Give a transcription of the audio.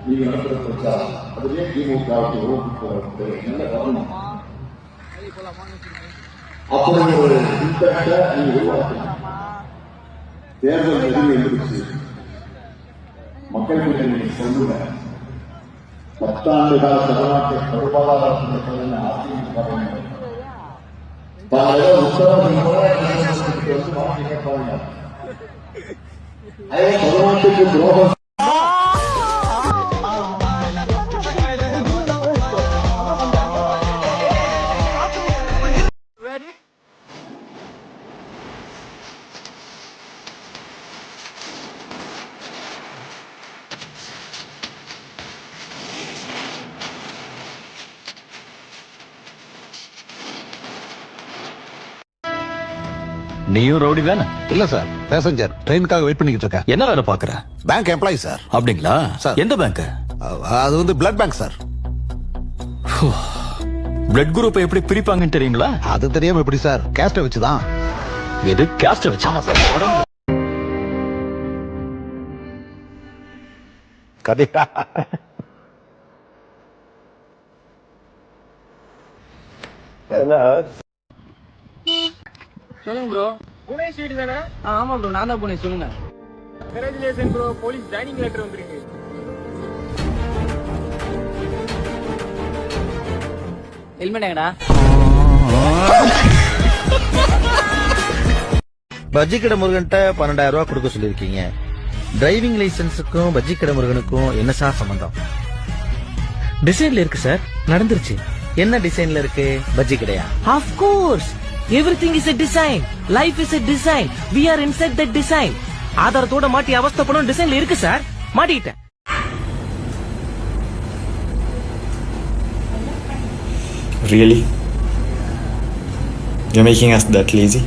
நீங்க நடத்துற பிரச்சாரம் அதுலேயே திமுகவுக்கு ஓட்டு நல்ல கவனம். அப்படி ஒரு இம்பாக்டை நீங்க உருவாக்கணும். தேர்தல் நெருங்கி இருந்துச்சு, மக்கள் கிட்ட நீங்க சொல்லுங்க. 10 ஆண்டு கால தமிழ்நாட்டை பொறுப்பாளராக அதிமுக பல உத்தரவு கேட்பாங்க. அதே தமிழ்நாட்டுக்கு துரோகம் நீயும் ரவுடி தானே? இல்ல சார், பேசஞ்சர் ட்ரெயினுக்காக வெயிட் பண்ணிட்டு இருக்கேன். என்ன வேலை பாக்குற? Bank employee sir. அப்படிங்களா சார். எந்த பேங்க்? அது வந்து blood bank sir. Blood group எப்படி பிரிப்பாங்கன்னு தெரியுங்களா? அது தெரியாம எப்படி சார்? கேஸ்ட வச்சுதான். எது கேஸ்ட வச்சா? கதையா? சொல்லுங்க ப்ரோ. புனே ஸ்ட்ரீட் தானே? ஆமா ப்ரோ, நான் தான் புனே. சொல்லுங்க. Congratulation bro, police joining letter வந்திருக்கு. ஹெல்மெட் எங்கடா? பஜ்ஜி கடை முருகன்ட்ட 12,000 ரூபாய் கொடுக்க சொல்லிருக்கீங்க. டிரைவிங் லைசன்ஸுக்கும் பஜ்ஜி கடை முருகனுக்கும் என்ன சார் சம்பந்தம்? டிசைன்ல இருக்கு சார், நடந்துருச்சு. என்ன டிசைன்ல இருக்கு? பஜ்ஜி கடையா? Of course, everything is a design. Life is a design. We are inside that design. ஆதாரத்தோட மாட்டி அவஸ்தைப்படும் டிசைன்ல இருக்கு sir. மாட்டிட்டேன். Really? You're making us that lazy?